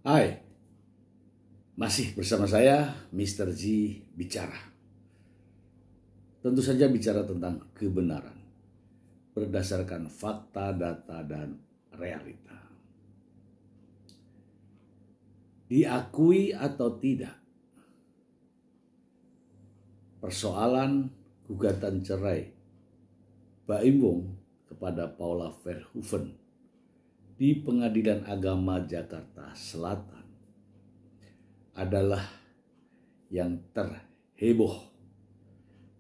Hai, masih bersama saya Mr. G bicara. Tentu saja bicara tentang kebenaran berdasarkan fakta, data, dan realita. Diakui atau tidak, persoalan gugatan cerai Baim Wong kepada Paula Verhoeven di Pengadilan Agama Jakarta Selatan adalah yang terheboh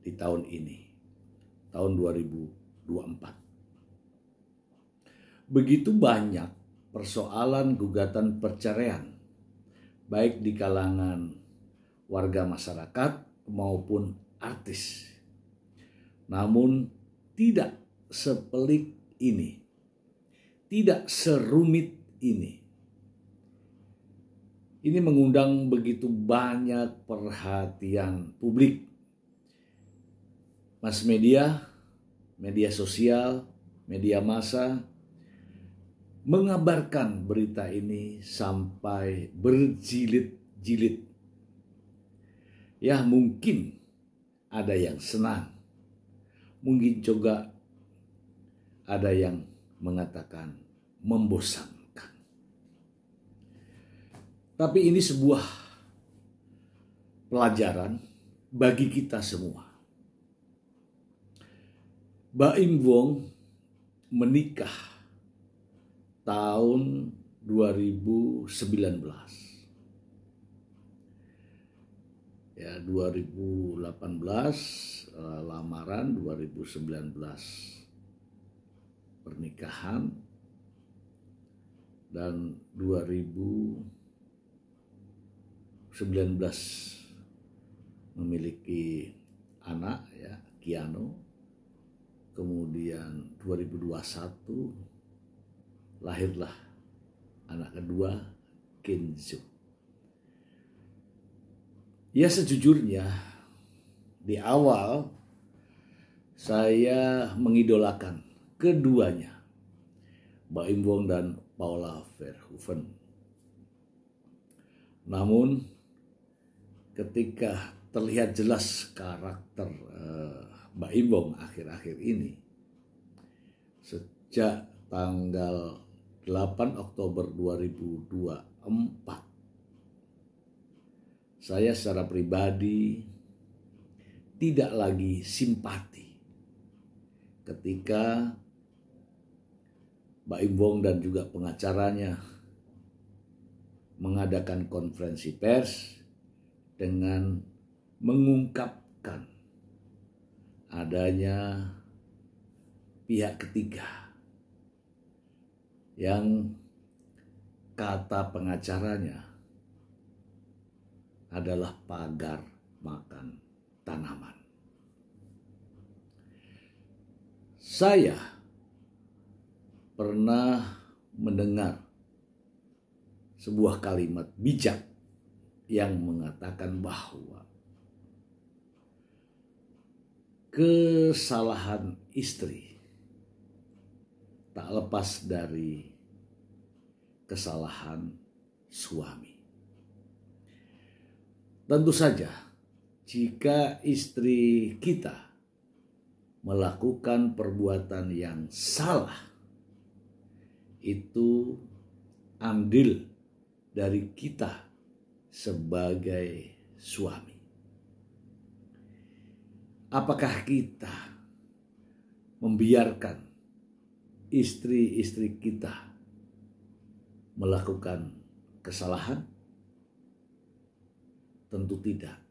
di tahun ini, tahun 2024. Begitu banyak persoalan gugatan perceraian, baik di kalangan warga masyarakat maupun artis. Namun tidak sepelik ini, tidak serumit ini. Ini mengundang begitu banyak perhatian publik. Mass media, media sosial, media massa mengabarkan berita ini sampai berjilid-jilid. Ya, mungkin ada yang senang, mungkin juga ada yang mengatakan membosankan. Tapi ini sebuah pelajaran bagi kita semua. Baim Wong menikah tahun 2019. Ya, 2018 lamaran, 2019 pernikahan, dan 2019 memiliki anak, ya, Kiano. Kemudian 2021 lahirlah anak kedua, Kenzo. Ya, sejujurnya di awal saya mengidolakan keduanya, Baim Wong dan Paula Verhoeven. Namun ketika terlihat jelas karakter Baim Wong akhir-akhir ini, sejak tanggal 8 Oktober 2024, saya secara pribadi tidak lagi simpati ketika Baim Wong dan juga pengacaranya mengadakan konferensi pers dengan mengungkapkan adanya pihak ketiga yang kata pengacaranya adalah pagar makan tanaman. Saya pernah mendengar sebuah kalimat bijak yang mengatakan bahwa kesalahan istri tak lepas dari kesalahan suami. Tentu saja, jika istri kita melakukan perbuatan yang salah, itu andil dari kita sebagai suami. Apakah kita membiarkan istri-istri kita melakukan kesalahan? Tentu tidak,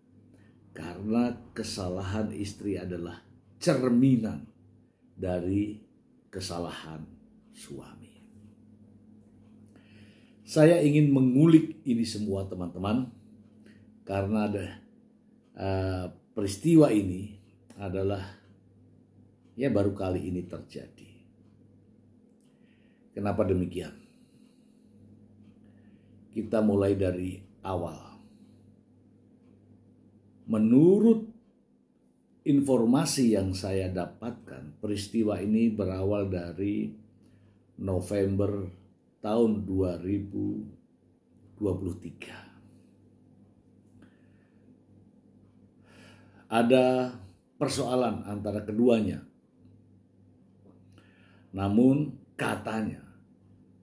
karena kesalahan istri adalah cerminan dari kesalahan suami. Saya ingin mengulik ini semua, teman-teman, karena ada peristiwa ini adalah baru kali ini terjadi. Kenapa demikian? Kita mulai dari awal. Menurut informasi yang saya dapatkan, peristiwa ini berawal dari November tahun 2021 23. Ada persoalan antara keduanya. Namun katanya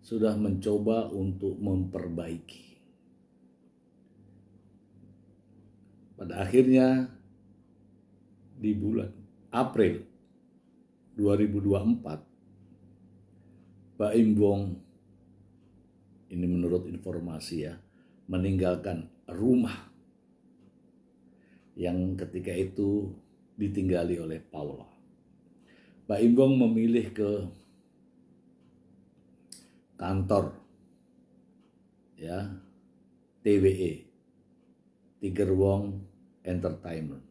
sudah mencoba untuk memperbaiki. Pada akhirnya di bulan April 2024, Baim Wong, ini menurut informasi ya, meninggalkan rumah yang ketika itu ditinggali oleh Paula. Baim Wong memilih ke kantor ya TWE, Tiger Wong Entertainment.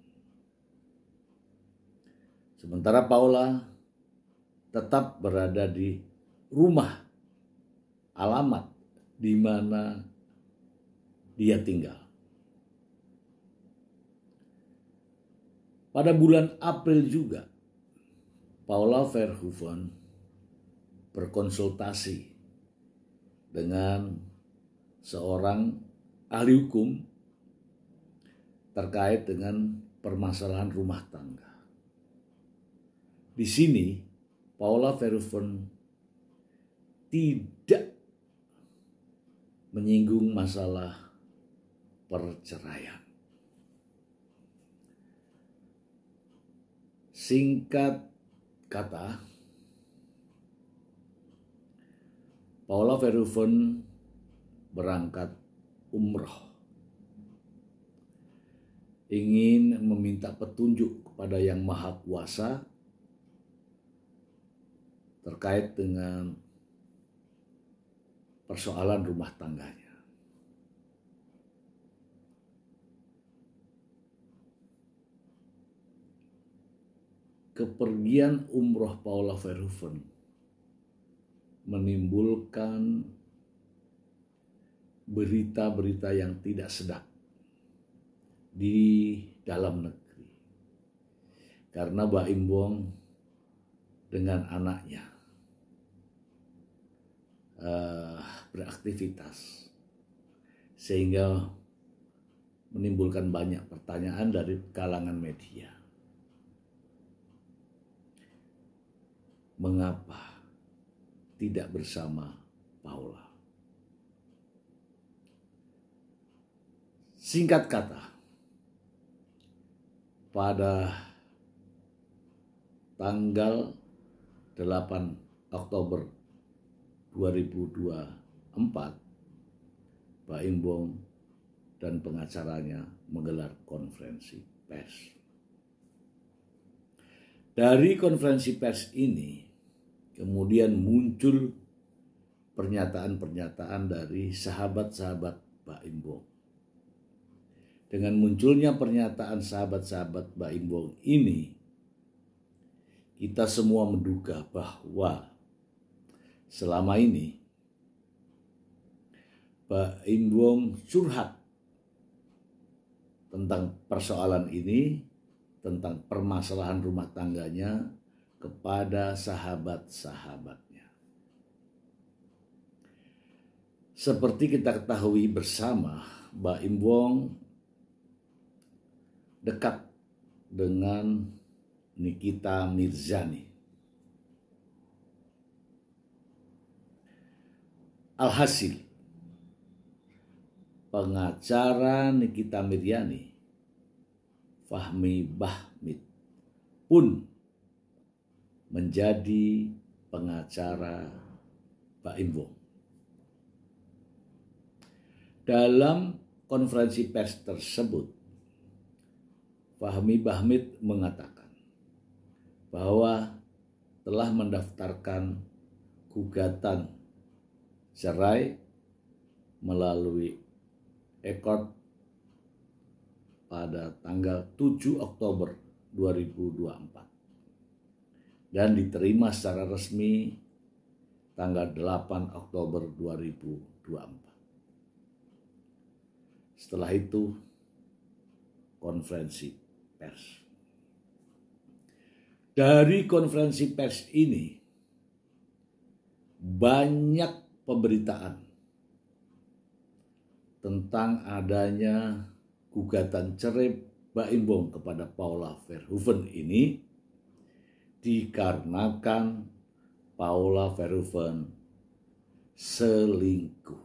Sementara Paula tetap berada di rumah alamat di mana dia tinggal. Pada bulan April juga, Paula Verhoeven berkonsultasi dengan seorang ahli hukum terkait dengan permasalahan rumah tangga. Di sini, Paula Verhoeven tidak menyinggung masalah perceraian. Singkat kata, Paula Verhoeven berangkat umroh, ingin meminta petunjuk kepada Yang Maha Kuasa terkait dengan persoalan rumah tangganya. Kepergian umroh Paula Verhoeven menimbulkan berita-berita yang tidak sedap di dalam negeri. Karena Baim Wong dengan anaknya beraktivitas, sehingga menimbulkan banyak pertanyaan dari kalangan media. Mengapa tidak bersama Paula? Singkat kata, pada tanggal 8 Oktober 2024, Baim Wong dan pengacaranya menggelar konferensi pers. Dari konferensi pers ini kemudian muncul pernyataan-pernyataan dari sahabat-sahabat Baim Wong. Dengan munculnya pernyataan sahabat-sahabat Baim Wong ini, kita semua menduga bahwa selama ini Baim Wong curhat tentang persoalan ini, tentang permasalahan rumah tangganya kepada sahabat-sahabatnya. Seperti kita ketahui bersama, Baim Wong dekat dengan Nikita Mirzani. Alhasil, pengacara Nikita Mirzani, Fahmi Bahmid, pun menjadi pengacara Baim Wong. Dalam konferensi pers tersebut, Fahmi Bahmid mengatakan bahwa telah mendaftarkan gugatan cerai melalui Accord pada tanggal 7 Oktober 2024 dan diterima secara resmi tanggal 8 Oktober 2024. Setelah itu konferensi pers. Dari konferensi pers ini banyak pemberitaan tentang adanya gugatan cerai Baim Bong kepada Paula Verhoeven ini dikarenakan Paula Verhoeven selingkuh.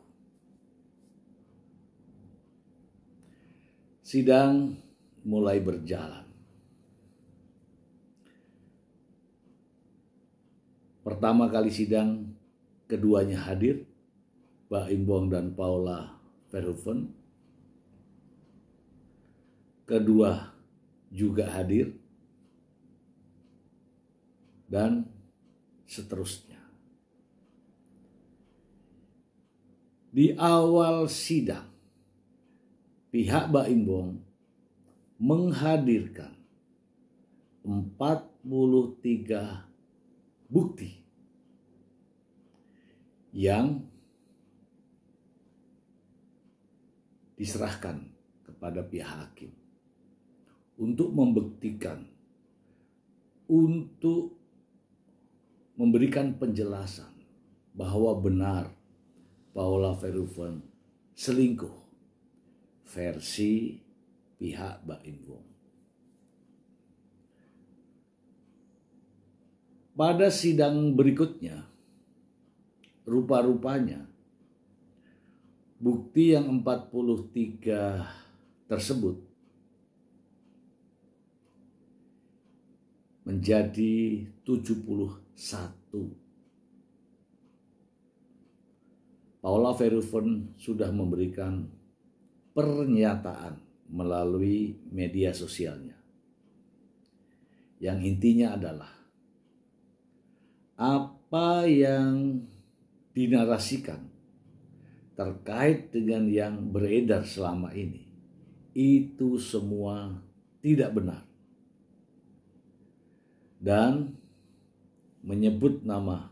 Sidang mulai berjalan. Pertama kali sidang, keduanya hadir, Baim Bong dan Paula Verhoeven. Kedua juga hadir, dan seterusnya. Di awal sidang, pihak Baim Bong menghadirkan 43 bukti yang diserahkan kepada pihak hakim untuk membuktikan, untuk memberikan penjelasan bahwa benar Paula Verhoeven selingkuh versi pihak Baim Bong. Pada sidang berikutnya, rupa-rupanya bukti yang 43 tersebut menjadi 71. Paula Verhoeven sudah memberikan pernyataan melalui media sosialnya. Yang intinya adalah apa yang dinarasikan terkait dengan yang beredar selama ini, itu semua tidak benar. Dan menyebut nama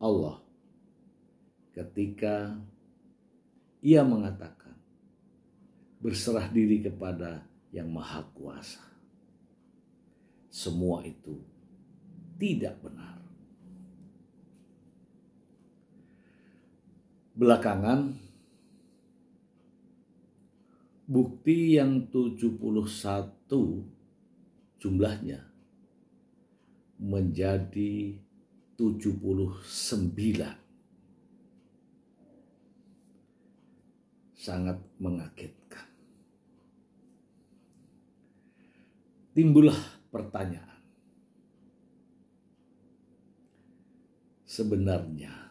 Allah ketika ia mengatakan berserah diri kepada Yang Maha Kuasa. Semua itu tidak benar. Belakangan, bukti yang 71 jumlahnya menjadi 79. Sangat mengagetkan. Timbullah pertanyaan. Sebenarnya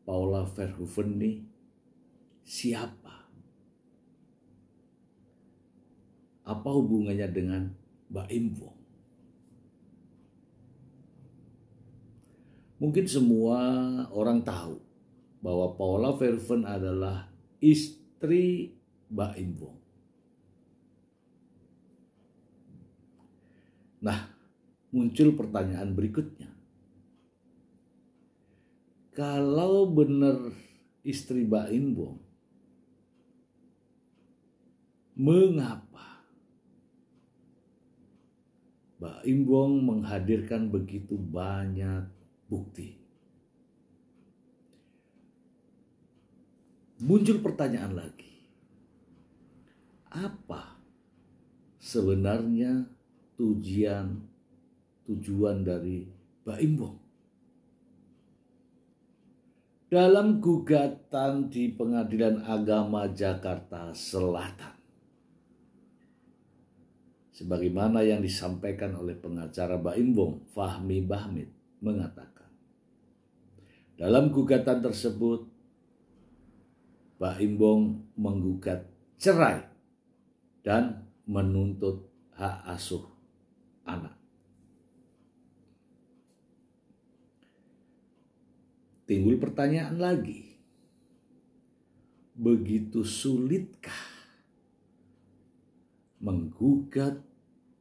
Paula Verhoeven ini siapa? Apa hubungannya dengan Baim Bong? Mungkin semua orang tahu bahwa Paula Verhoeven adalah istri Baim Bong. Nah, muncul pertanyaan berikutnya. Kalau benar istri Baim Bong, mengapa Baim Bong menghadirkan begitu banyak bukti? Muncul pertanyaan lagi. Apa sebenarnya tujuan dari Baim Bong? Dalam gugatan di Pengadilan Agama Jakarta Selatan, sebagaimana yang disampaikan oleh pengacara Baim Bong, Fahmi Bahmid, mengatakan, dalam gugatan tersebut, Baim Bong menggugat cerai dan menuntut hak asuh anak. Timbul pertanyaan lagi, begitu sulitkah menggugat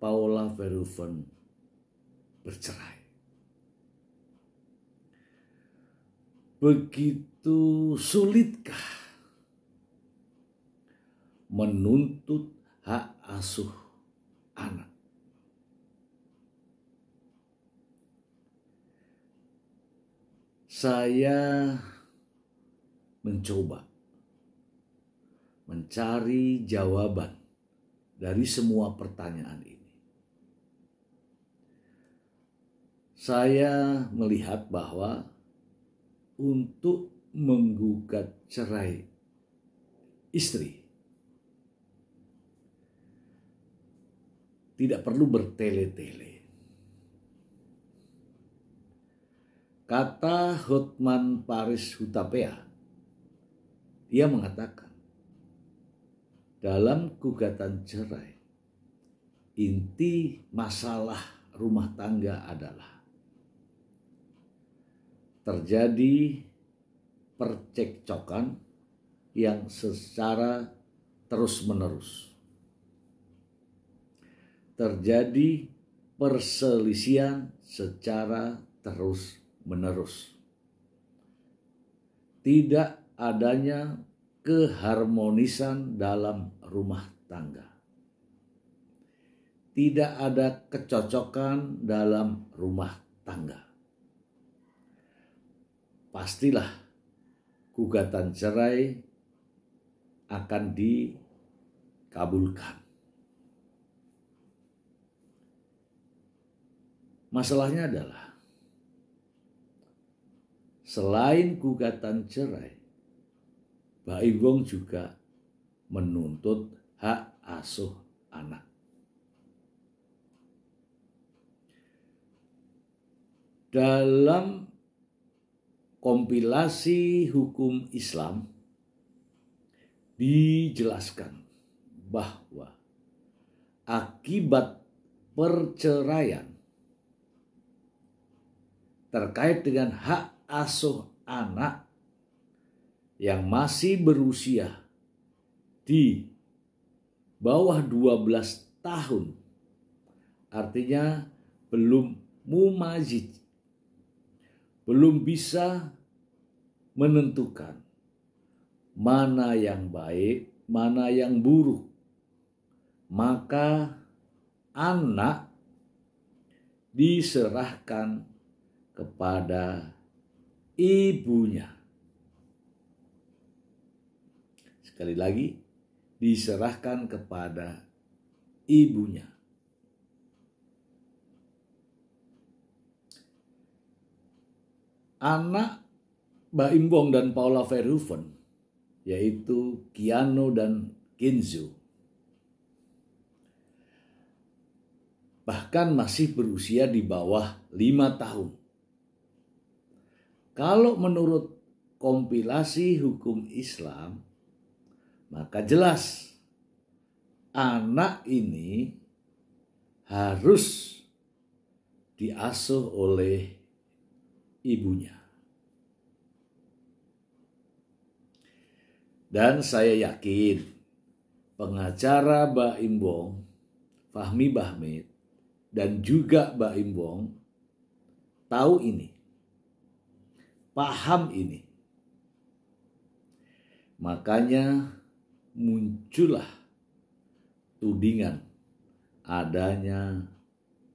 Paula Verhoeven bercerai? Begitu sulitkah menuntut hak asuh anak? Saya mencoba mencari jawaban dari semua pertanyaan ini. Saya melihat bahwa untuk menggugat cerai istri tidak perlu bertele-tele. Kata Hotman Paris Hutapea, dia mengatakan, dalam gugatan cerai, inti masalah rumah tangga adalah terjadi percekcokan yang secara terus-menerus. Terjadi perselisihan secara terus-menerus. Tidak adanya keharmonisan dalam rumah tangga. Tidak ada kecocokan dalam rumah tangga. Pastilah gugatan cerai akan dikabulkan. Masalahnya adalah selain gugatan cerai, Baim Wong juga menuntut hak asuh anak. Dalam kompilasi hukum Islam dijelaskan bahwa akibat perceraian terkait dengan hak asuh anak yang masih berusia di bawah 12 tahun, artinya belum mumajid, belum bisa menentukan mana yang baik, mana yang buruk, maka anak diserahkan kepada ibunya. Sekali lagi, diserahkan kepada ibunya. Anak Baim Wong dan Paula Verhoeven, yaitu Keanu dan Kenzo, bahkan masih berusia di bawah 5 tahun. Kalau menurut kompilasi hukum Islam, maka jelas anak ini harus diasuh oleh ibunya. Dan saya yakin pengacara Baim Wong, Fahmi Bahmid, dan juga Baim Wong tahu ini, paham ini. Makanya muncullah tudingan adanya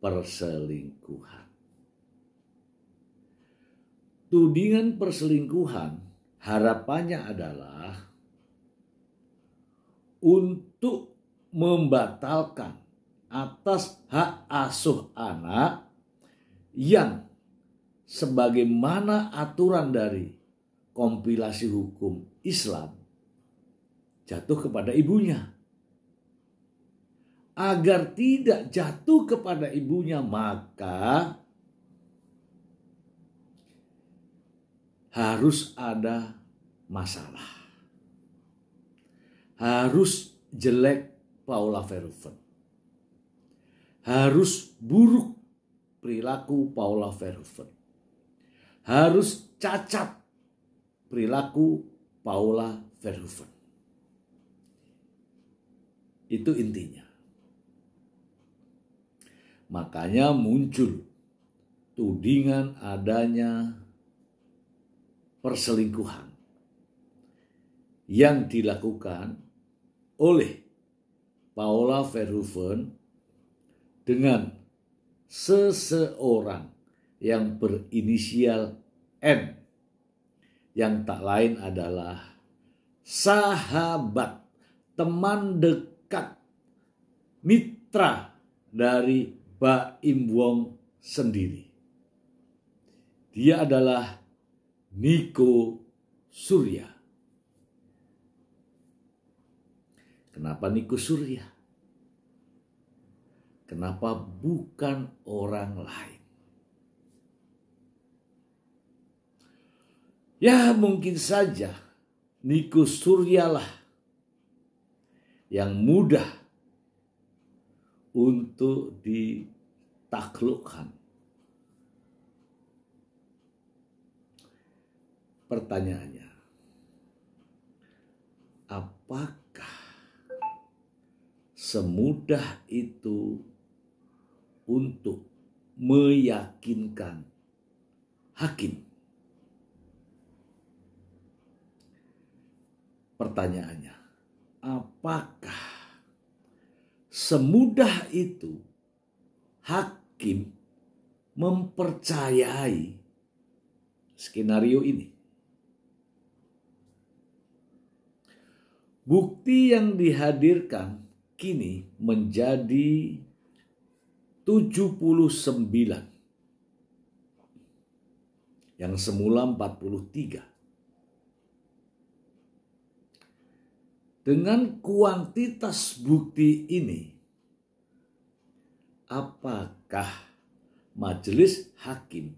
perselingkuhan. Tudingan perselingkuhan harapannya adalah untuk membatalkan atas hak asuh anak yang sebagaimana aturan dari kompilasi hukum Islam jatuh kepada ibunya. Agar tidak jatuh kepada ibunya, maka harus ada masalah. Harus jelek Paula Verhoeven. Harus buruk perilaku Paula Verhoeven. Harus cacat perilaku Paula Verhoeven. Itu intinya. Makanya muncul tudingan adanya perselingkuhan yang dilakukan oleh Paula Verhoeven dengan seseorang yang berinisial N, yang tak lain adalah sahabat teman dekat, mitra dari Baim Wong sendiri. Dia adalah Niko Surya. Kenapa Niko Surya? Kenapa bukan orang lain? Ya, mungkin saja Niko Suryalah yang mudah untuk ditaklukkan. Pertanyaannya, apakah semudah itu untuk meyakinkan hakim? Pertanyaannya, apakah semudah itu hakim mempercayai skenario ini? Bukti yang dihadirkan kini menjadi 79, yang semula 43. Dengan kuantitas bukti ini, apakah Majelis Hakim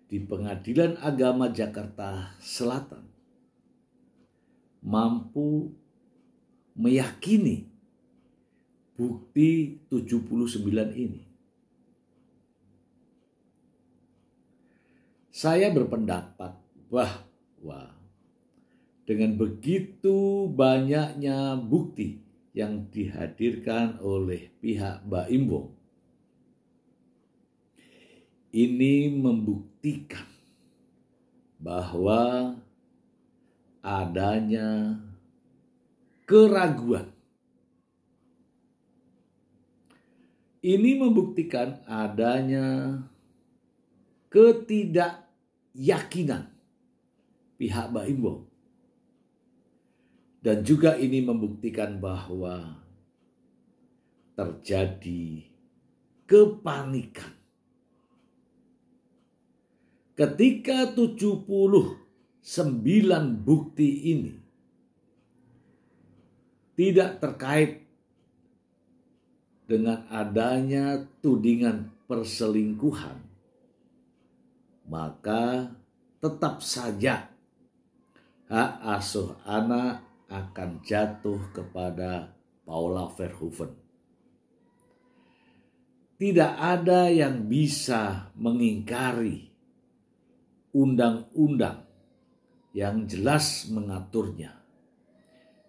di Pengadilan Agama Jakarta Selatan mampu meyakini bukti 79 ini? Saya berpendapat bahwa dengan begitu banyaknya bukti yang dihadirkan oleh pihak Baim Wong, ini membuktikan bahwa adanya keraguan. Ini membuktikan adanya ketidakyakinan pihak Baim Wong. Dan juga ini membuktikan bahwa terjadi kepanikan. Ketika 79 bukti ini tidak terkait dengan adanya tudingan perselingkuhan, maka tetap saja hak asuh anak akan jatuh kepada Paula Verhoeven. Tidak ada yang bisa mengingkari undang-undang yang jelas mengaturnya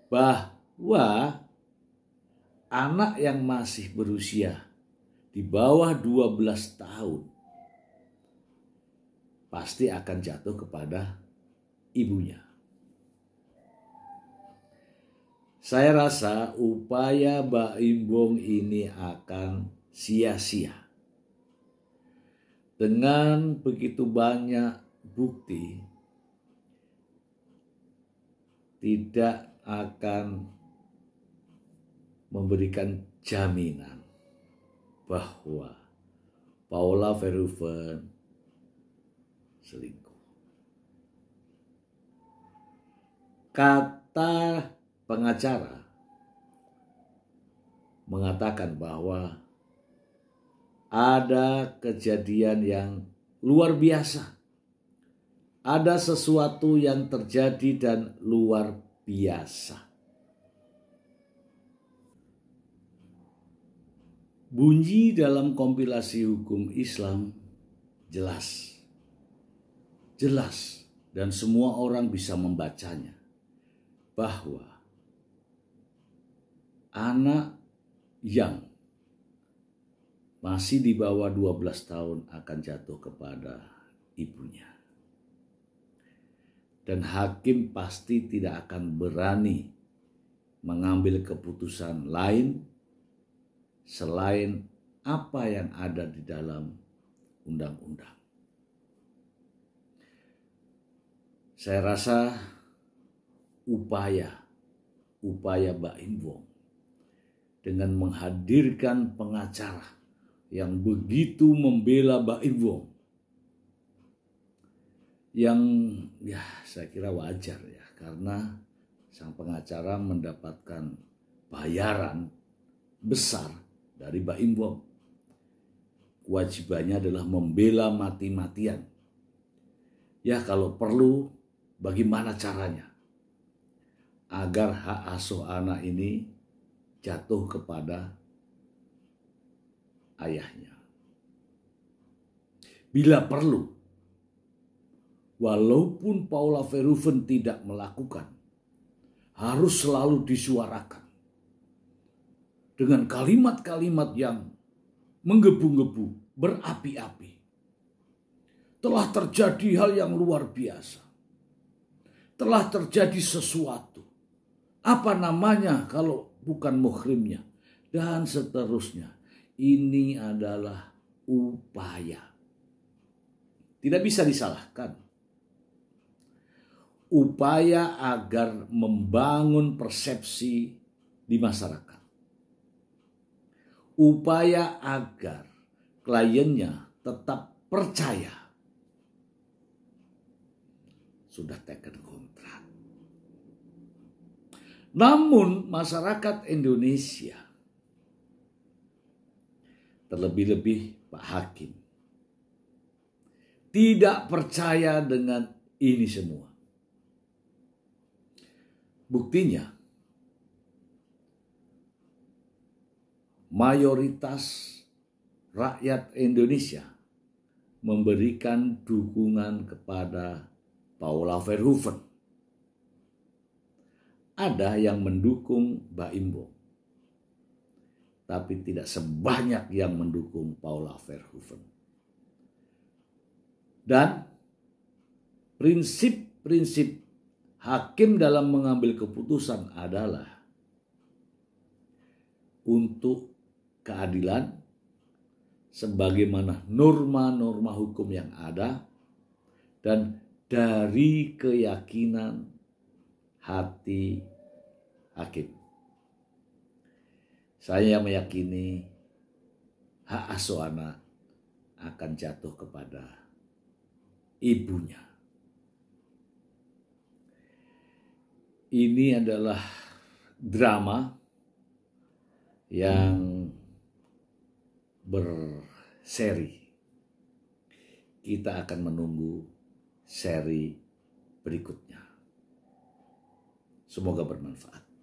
bahwa anak yang masih berusia di bawah 12 tahun pasti akan jatuh kepada ibunya. Saya rasa upaya Baim Wong ini akan sia-sia. Dengan begitu banyak bukti, tidak akan memberikan jaminan bahwa Paula Verhoeven selingkuh. Kata pengacara mengatakan bahwa ada kejadian yang luar biasa. Ada sesuatu yang terjadi dan luar biasa. Bunyi dalam kompilasi hukum Islam jelas. Jelas dan semua orang bisa membacanya. Bahwa anak yang masih di bawah 12 tahun akan jatuh kepada ibunya. Dan hakim pasti tidak akan berani mengambil keputusan lain selain apa yang ada di dalam undang-undang. Saya rasa upaya upaya Mbak Im Wong dengan menghadirkan pengacara yang begitu membela Mbak Im Wong, yang ya saya kira wajar ya, karena sang pengacara mendapatkan bayaran besar dari Mbak Im Wong. Kewajibannya adalah membela mati-matian. Ya kalau perlu, bagaimana caranya agar hak asuh anak ini jatuh kepada ayahnya. Bila perlu, walaupun Paula Verhoeven tidak melakukan, harus selalu disuarakan dengan kalimat-kalimat yang menggebu-gebu, berapi-api. Telah terjadi hal yang luar biasa. Telah terjadi sesuatu. Apa namanya kalau bukan muhrimnya? Dan seterusnya. Ini adalah upaya. Tidak bisa disalahkan. Upaya agar membangun persepsi di masyarakat. Upaya agar kliennya tetap percaya sudah taken kontrak. Namun masyarakat Indonesia, terlebih-lebih Pak Hakim, tidak percaya dengan ini semua. Buktinya, mayoritas rakyat Indonesia memberikan dukungan kepada Paula Verhoeven. Ada yang mendukung Mbak Im Wong, tapi tidak sebanyak yang mendukung Paula Verhoeven. Dan prinsip-prinsip hakim dalam mengambil keputusan adalah untuk keadilan sebagaimana norma-norma hukum yang ada dan dari keyakinan hati hakim. Saya meyakini hak asuh anak akan jatuh kepada ibunya. Ini adalah drama yang berseri. Kita akan menunggu seri berikutnya. Semoga bermanfaat.